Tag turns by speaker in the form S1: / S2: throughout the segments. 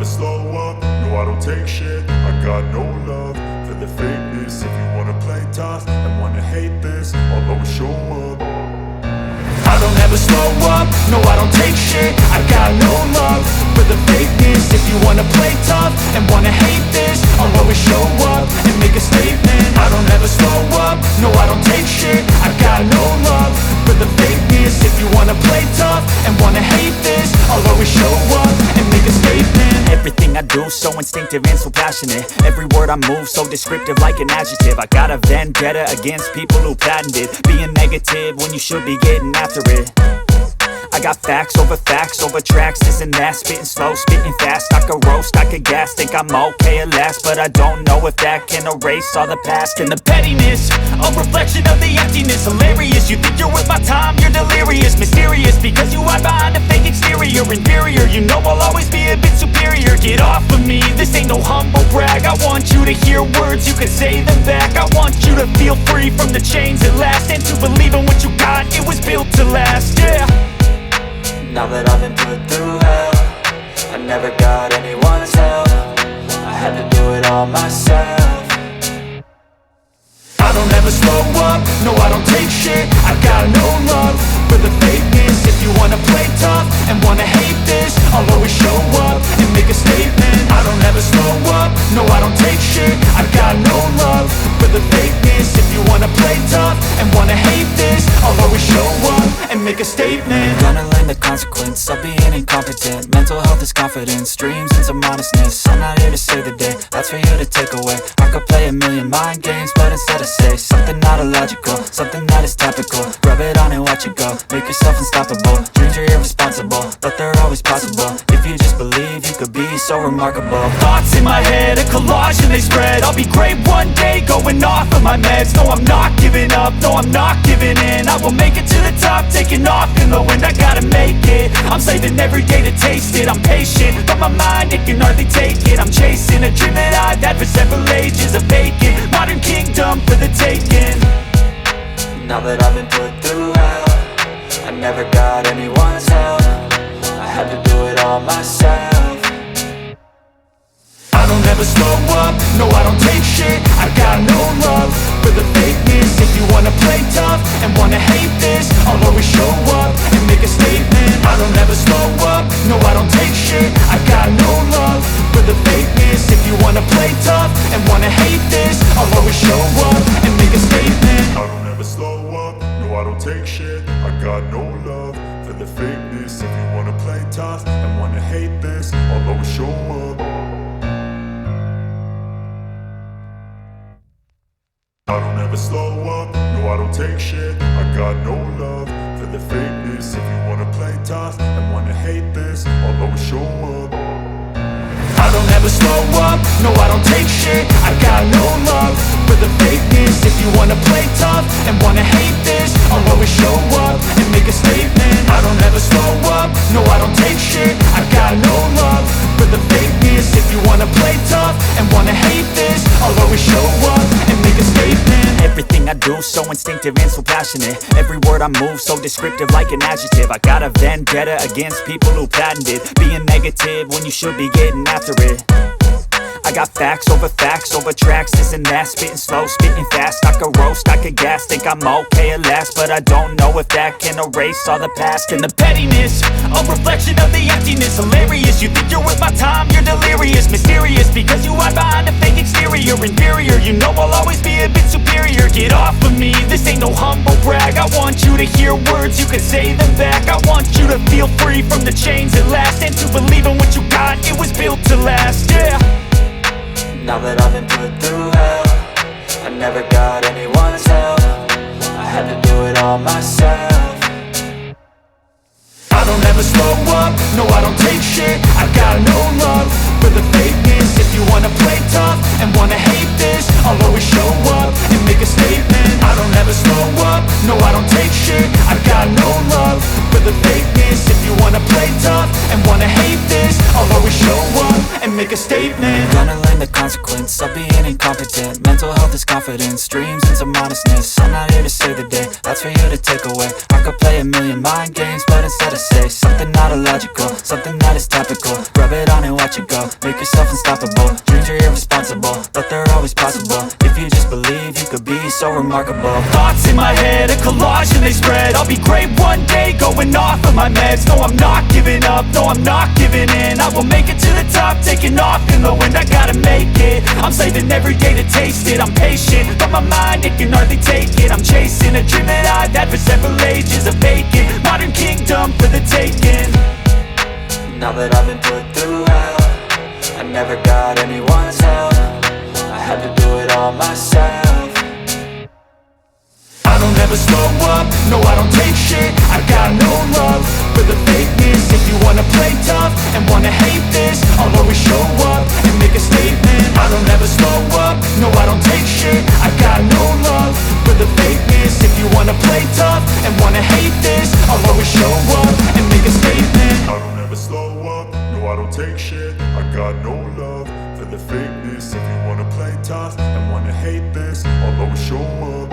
S1: slow up, no I don't take shit. I got no love for the fakeness. If you wanna play tough and wanna hate this, I'll always show up. I don't ever slow up, no I don't take shit. I got no love for the fakeness. If you wanna play tough and wanna hate this, I'll always show up and make a statement. I don't ever slow up, no I don't take shit. I got no love for the fakeness. If you wanna play tough and wanna hate this, I'll always show up and make a statement.
S2: Everything I do so instinctive and so passionate. Every word I move so descriptive like an adjective. I got a vendetta against people who patented being negative when you should be getting after it. I got facts over tracks, this and that. Spitting slow, spitting fast. I could roast, I could gas. Think I'm okay at last, but I don't know if that can erase all the past. And the pettiness, a reflection of the emptiness. Hilarious, you think you're worth my time, you're delirious. Mysterious, because you hide behind a fake exterior. Inferior, you know I'll always be a bit superior. Get off of me, this ain't no humble brag. I want you to hear words, you can say them back. I want you to feel free from the chains at last, and to believe in what you got, it was built to last, yeah.
S3: Now that I've been put through hell, I never got anyone's help. I had to do it all myself.
S1: I don't ever slow up, no I don't take shit. I got no love for the fakeness. If you wanna play tough and wanna hate this, I'll always show up and make a statement. I don't ever slow up, no I don't take shit. I got no love for the fakeness. If you wanna play tough and wanna hate this, I'll always show up and make a statement.
S3: Gonna learn the consequence of being incompetent. Mental health is confidence, dreams and some honestness. I'm not here to save the day, that's for you to take away. I could play a million mind games, but instead I say something not illogical, something that is topical. Rub it on and watch it go, make yourself unstoppable. Dreams are irresponsible, but they're always possible. If you just believe, you could be so remarkable.
S2: Thoughts in my head, a collage and they spread. I'll be great one day, going off of my meds. No, I'm not giving up, no, I'm not giving in. I will make it to the top, taking off in the wind. I gotta make it, I'm saving every day to taste it. I'm patient, but my mind, it can hardly take it. I'm chasing a dream that I've had for several ages. A vacant, modern kingdom for the taking.
S3: Now that I've been put through hell, I never got anyone's help. I had to do it all myself.
S1: I don't ever slow up, no I don't take shit. I got no love for the fakeness. If you wanna play tough and wanna hate this, I'll always show up and make a statement. I don't ever slow up, no I don't take shit. I got no love for the fakeness. If you wanna play tough and wanna hate this, I'll always show up and make a statement. I don't ever slow up, no I don't take shit. I got no love for the fakeness. If you wanna play tough and wanna hate this, I'll always show up. I don't ever slow up, no I don't take shit. I got no love for the fakeness. If you wanna play tough and wanna hate this, I'll always show up. I don't ever slow up, no I don't take shit. I got no love for the fakeness. If you wanna play tough and wanna hate this, I'll always show up and make a statement. I don't ever slow up, no I don't take shit. I got no love for the fakeness. If you wanna play tough and wanna hate this, I'll always show up and make a statement.
S2: Everything I do so instinctive and so passionate. Every word I move so descriptive like an adjective. I got a vendetta against people who patented being negative when you should be getting after it. I got facts over tracks, this and that. Spitting slow, spitting fast. I could roast, I could gas. Think I'm okay at last, but I don't know if that can erase all the past. And the pettiness, a reflection of the emptiness. Hilarious, you think you're worth my time, you're delirious. Mysterious, because you hide behind a fake exterior. Inferior, you know I'll always be a bit superior. Get off of me, this ain't no humble brag. I want you to hear words, you can say them back. I want you to feel free from the chains at last, and to believe in what you got, it was built to last, yeah.
S3: Now that I've been put through hell, I never got anyone's help. I had to do it all myself.
S1: I don't ever slow up, no I don't take shit. I got no love for the fakeness. If you wanna play tough and wanna hate this, I'll always show up and make a statement. I don't ever slow up, no I don't take shit. I got no love for the fakeness. If you wanna play tough and wanna hate this, I'll always show up and make a
S2: a statement.
S3: Gonna learn the consequence of being incompetent. Mental health is confidence, dreams into modestness. I'm not here to save the day, that's for you to take away. I could play a million mind games, but instead I say something not illogical, something that is topical. Rub it on and watch it go, make yourself unstoppable. Dreams are irresponsible, but they're always possible. If you just believe, you could be so remarkable.
S2: Thoughts in my head, a collage and they spread. I'll be great one day, going off of my meds. No, I'm not giving up, no, I'm not giving in. I will make it to the top, taking off in the wind. I gotta make it, I'm saving every day to taste it. I'm patient, but my mind, it can hardly take it. I'm chasing a dream that I've had for several ages. A vacant, modern kingdom for the taking.
S3: Now that I've been put through hell, I never got anyone's help. I had to do it all myself.
S2: I don't ever slow up, no I don't take shit. I got no love for the fakeness. If you wanna play tough and wanna hate this, I'll always show up and make a statement. I don't ever slow up, no I don't take shit. I got no love for the fakeness. If you wanna play tough and wanna hate this, I'll always show up and make a statement.
S1: I don't ever slow up, no I don't take shit. I got no love for the fakeness. If you wanna play tough and wanna hate this, I'll always show up.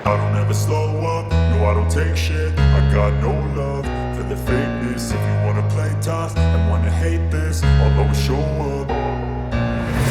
S1: I don't ever slow up, no I don't take shit. I got no love for the fakeness. If you wanna play tough and wanna hate this, I'll always show up.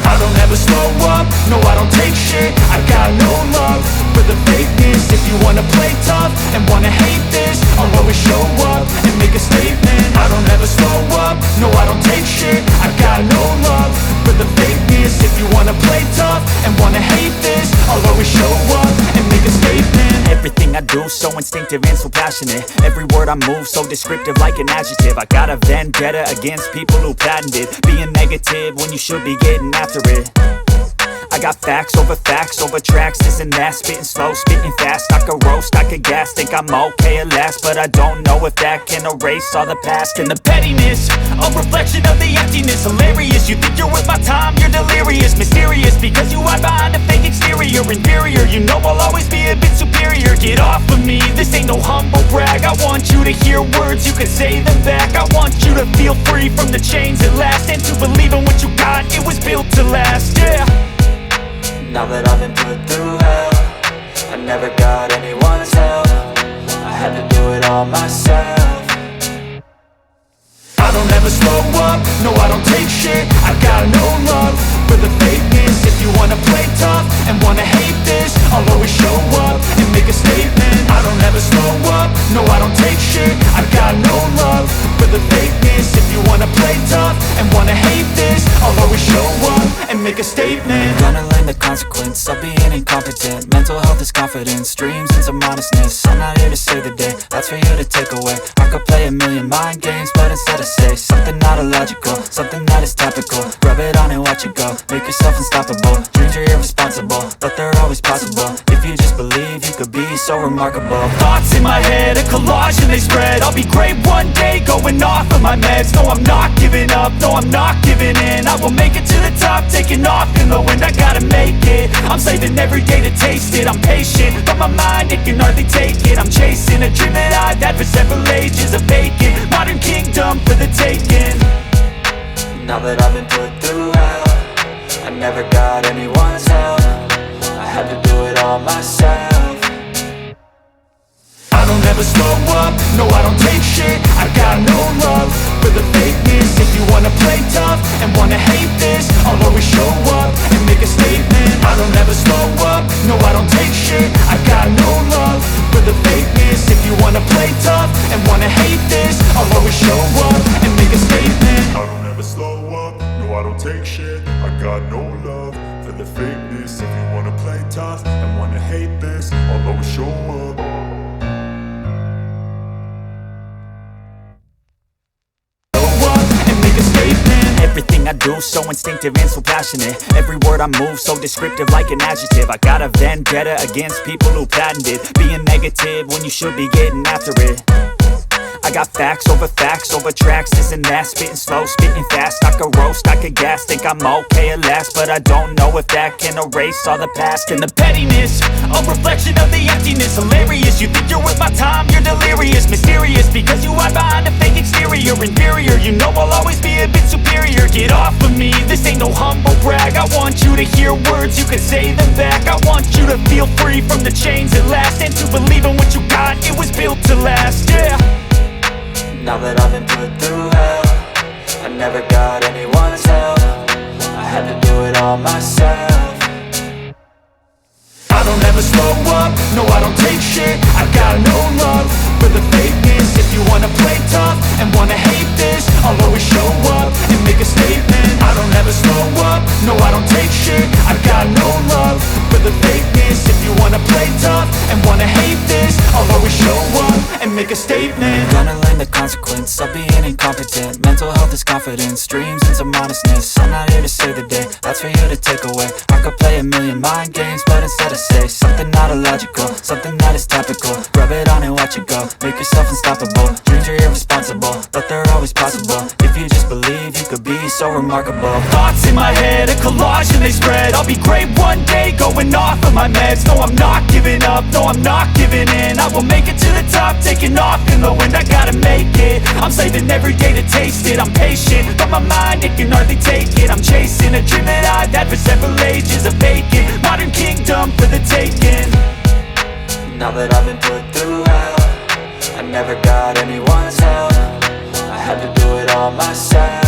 S2: I don't ever slow up, no I don't take shit. I got no love for the fakeness. If you wanna play tough and wanna hate this, I'll always show up and make a statement. I don't ever slow up, no I don't take shit. I got no love for the fakeness. If you wanna play tough and wanna hate this, I'll always show up and make a statement. Everything I do so instinctive and so passionate. Every word I move so descriptive like an adjective. I got a vendetta against people who patented being negative when you should be getting after it. I got facts over tracks, this and that. Spitting slow, spitting fast. I could roast, I could gas. Think I'm okay at last, but I don't know if that can erase all the past. And the pettiness, a reflection of the emptiness. Hilarious, you think you're worth my time, you're delirious. Mysterious, because you hide behind a fake exterior. Inferior, you know I'll always be a bit superior. Get off of me, this ain't no humble brag. I want you to hear words, you can say them back. I want you to feel free from the chains at last, and to believe in what you got, it was built to last, yeah.
S3: Now that I've been put through hell, I never got anyone's help. I had to do it all myself.
S2: I don't ever slow up, no I don't take shit. I got no love for the fakeness. If you wanna play tough and wanna hate this, I'll always show up and make a statement. I don't ever slow up, no I don't take shit. I got no love for the fakeness. If you wanna play tough and wanna hate this, I'll always show up and make a statement.
S3: Gonna learn the consequence of being incompetent. Mental health is confidence, dreams into modestness. I'm not here to save the day, that's for you to take away. I could play a million mind games, but instead I say something not illogical, something that is topical. Rub it on and watch it go, make yourself unstoppable. Dreams are irresponsible, but they're always possible. If you just believe, you could be so remarkable.
S2: Thoughts in my head, a collage and they spread. I'll be great one day, going off of my meds. No, I'm not giving up, no, I'm not giving in. I will make it to the top, taking off in the wind. I gotta make it, I'm saving every day to taste it. I'm patient, but my mind, it can hardly take it. I'm chasing a dream that I've had for several ages. A vacant, modern kingdom for the taking.
S3: Now that I've been put through hell, I never got anyone's help. I had to do it all myself.
S2: I don't ever slow up, no I don't take shit. I got no love for the fakeness. If you wanna play tough and wanna hate this, I'll always show up and make a statement. I don't ever slow up, no I don't take shit. I got no love for the fakeness. If you wanna play tough and wanna hate this, I'll always show up and make a statement.
S1: I don't ever slow up, no I don't take shit. I got no love for the fakeness. If you wanna play tough and wanna hate this, I'll always show up.
S2: Everything I do so instinctive and so passionate. Every word I move so descriptive like an adjective. I got a vendetta against people who patented being negative when you should be getting after it. I got facts over tracks, this and that. Spitting slow, spitting fast. I could roast, I could gas. Think I'm okay at last, but I don't know if that can erase all the past. And the pettiness, a reflection of the emptiness. Hilarious, you think you're worth my time, you're delirious. Mysterious, inferior. You know I'll always be a bit superior. Get off of me, this ain't no humble brag. I want you to hear words, you can say them back. I want you to feel free from the chains at last, and to believe in what you got, it was built to last, yeah.
S3: Now that I've been put through hell, I never got anyone's help. I had to do it all myself.
S2: I don't ever slow up, no I don't take shit. I got no love for the fakeness. If you wanna play tough and wanna hate this, I'll always show up and make a statement. I don't ever slow up, no I don't take shit. I got no love for the fakeness. If you wanna play tough and wanna hate this, I'll always show up and make a statement.
S3: Gonna learn the consequence of being incompetent. Mental health is confidence, dreams into modestness. I'm not here to save the day, that's for you to take away. I could play a million mind games, but instead I say something not illogical, something that is topical. Rub it on and watch it go, make yourself unstoppable. Dreams are irresponsible, but they're always possible. If you just believe, you could be so remarkable.
S2: Thoughts in my head, a collage and they spread. I'll be great one day, going off of my meds. No, I'm not giving up, no, I'm not giving in. I will make it to the top, taking off in the wind. I gotta make it, I'm saving every day to taste it. I'm patient, but my mind, it can hardly take it. I'm chasing a dream that I've had for several ages. A vacant, modern kingdom for the taking.
S3: Now that I've been put through hell, I never got anyone's help. I had to do it all myself.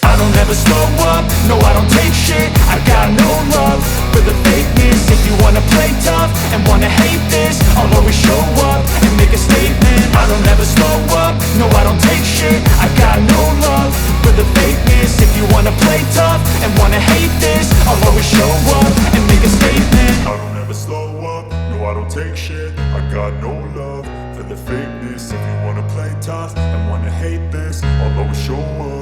S2: I don't ever slow up, no I don't take shit. I got no love for the fakeness. If you wanna play tough and wanna hate this, I'll always show up and make a statement. I don't ever slow up, no I don't take shit. I got no love for the fakeness. If you wanna play tough and wanna hate this, I'll always show up and make a statement.
S1: I don't ever slow up, no I don't take shit. I got no love for the fakeness. If you wanna play tough and wanna hate this, I'll always show up